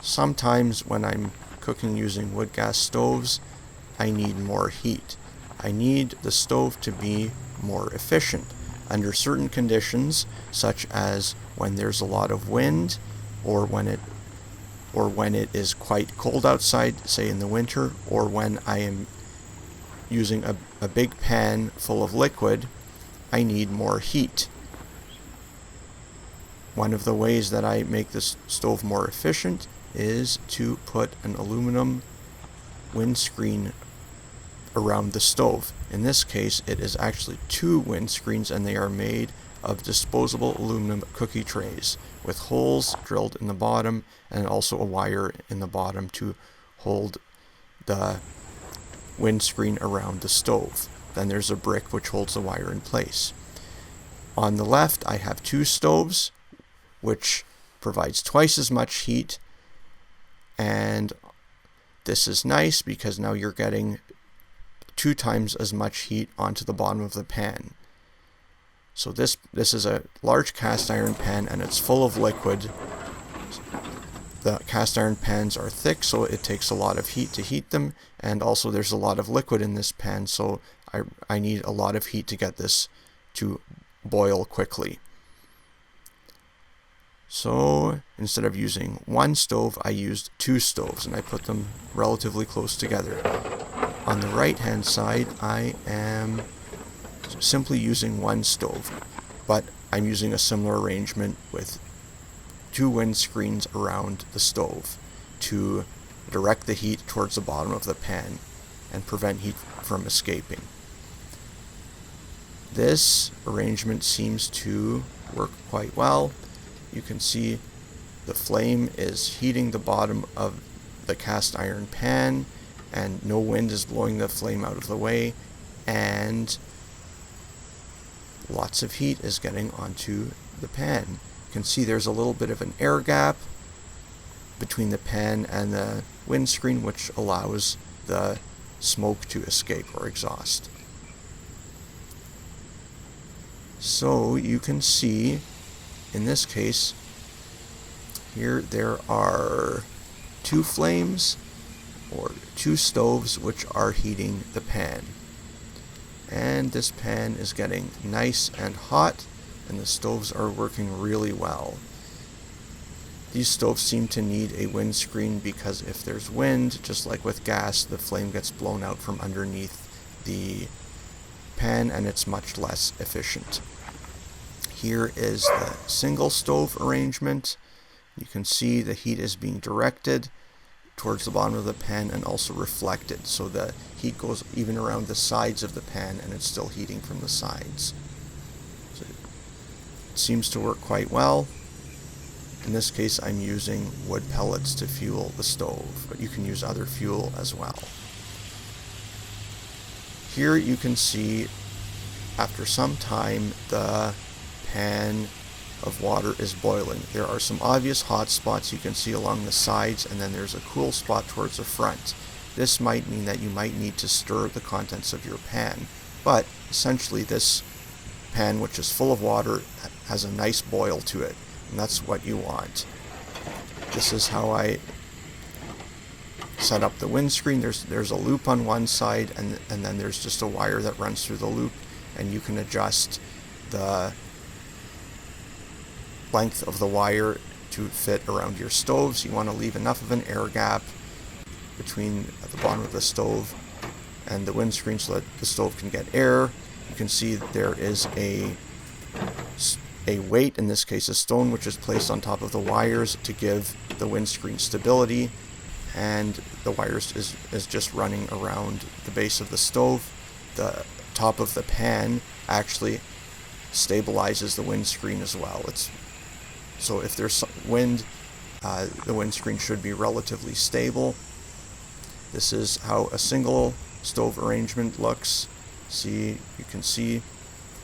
Sometimes when I'm cooking using wood gas stoves, I need more heat. I need the stove to be more efficient. Under certain conditions, such as when there's a lot of wind, or when it is quite cold outside, say in the winter, or when I am using a big pan full of liquid, I need more heat. One of the ways that I make this stove more efficient is to put an aluminum windscreen around the stove. In this case, it is actually 2 windscreens, and they are made of disposable aluminum cookie trays with holes drilled in the bottom and also a wire in the bottom to hold the windscreen around the stove. Then there's a brick which holds the wire in place. On the left, I have 2 stoves, which provides twice as much heat, and this is nice because now you're getting 2 times as much heat onto the bottom of the pan. So this is a large cast iron pan, and it's full of liquid. The cast iron pans are thick, so it takes a lot of heat to heat them, and also there's a lot of liquid in this pan, so I need a lot of heat to get this to boil quickly. So instead of using 1 stove, I used 2 stoves, and I put them relatively close together. On the right hand side, I am simply using 1 stove, but I'm using a similar arrangement with 2 windscreens around the stove to direct the heat towards the bottom of the pan and prevent heat from escaping. This arrangement seems to work quite well. You can see the flame is heating the bottom of the cast iron pan, and no wind is blowing the flame out of the way, and lots of heat is getting onto the pan. You can see there's a little bit of an air gap between the pan and the windscreen, which allows the smoke to escape or exhaust. So you can see, in this case, here there are 2 flames, or 2 stoves, which are heating the pan. And this pan is getting nice and hot, and the stoves are working really well. These stoves seem to need a windscreen because if there's wind, just like with gas, the flame gets blown out from underneath the pan, and it's much less efficient. Here is the single stove arrangement. You can see the heat is being directed towards the bottom of the pan and also reflected, so the heat goes even around the sides of the pan, and it's still heating from the sides. So it seems to work quite well. In this case, I'm using wood pellets to fuel the stove, but you can use other fuel as well. Here you can see, after some time, the pan of water is boiling. There are some obvious hot spots you can see along the sides, and then there's a cool spot towards the front. This might mean that you might need to stir the contents of your pan, but essentially this pan, which is full of water, has a nice boil to it, and that's what you want. This is how I set up the windscreen. There's a loop on one side, and then there's just a wire that runs through the loop, and you can adjust the length of the wire to fit around your stoves. You want to leave enough of an air gap between the bottom of the stove and the windscreen so that the stove can get air. You can see that there is a weight, in this case a stone, which is placed on top of the wires to give the windscreen stability, and the wires is just running around the base of the stove. The top of the pan actually stabilizes the windscreen as well. So if there's wind, the windscreen should be relatively stable. This is how a single stove arrangement looks. You can see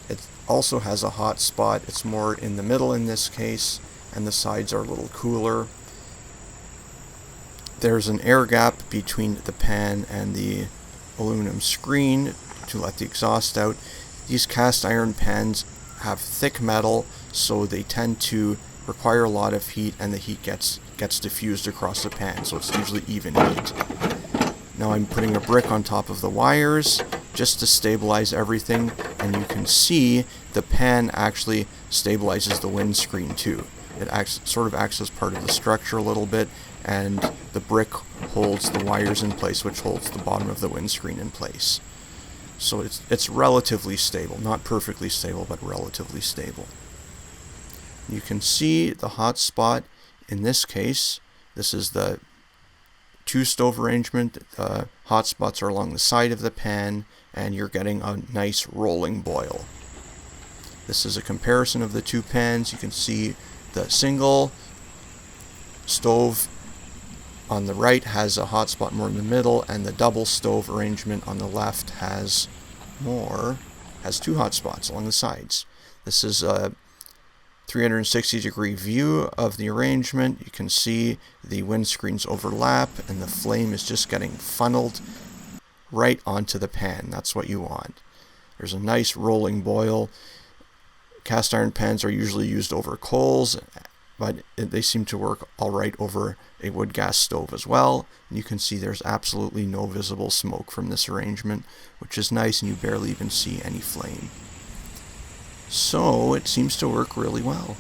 it also has a hot spot. It's more in the middle in this case, and the sides are a little cooler. There's an air gap between the pan and the aluminum screen to let the exhaust out. These cast iron pans have thick metal, so they tend to require a lot of heat, and the heat gets gets diffused across the pan, so it's usually even heat. Now I'm putting a brick on top of the wires just to stabilize everything, and you can see the pan actually stabilizes the windscreen too. It sort of acts as part of the structure a little bit, and the brick holds the wires in place, which holds the bottom of the windscreen in place. So it's relatively stable, not perfectly stable, but relatively stable. You can see the hot spot in this case. This is the two stove arrangement. The hot spots are along the side of the pan, and you're getting a nice rolling boil. This is a comparison of the two pans. You can see the single stove on the right has a hot spot more in the middle, and the double stove arrangement on the left has two hot spots along the sides. This is a 360-degree view of the arrangement. You can see the windscreens overlap, and the flame is just getting funneled right onto the pan. That's what you want. There's a nice rolling boil. Cast iron pans are usually used over coals, but they seem to work all right over a wood gas stove as well. And you can see there's absolutely no visible smoke from this arrangement, which is nice, and you barely even see any flame. So it seems to work really well.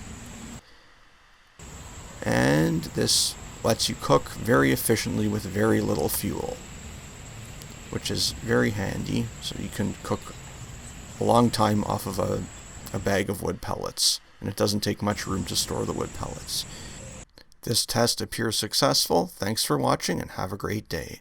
And this lets you cook very efficiently with very little fuel, which is very handy. So you can cook a long time off of a bag of wood pellets, and it doesn't take much room to store the wood pellets. This test appears successful. Thanks for watching, and have a great day.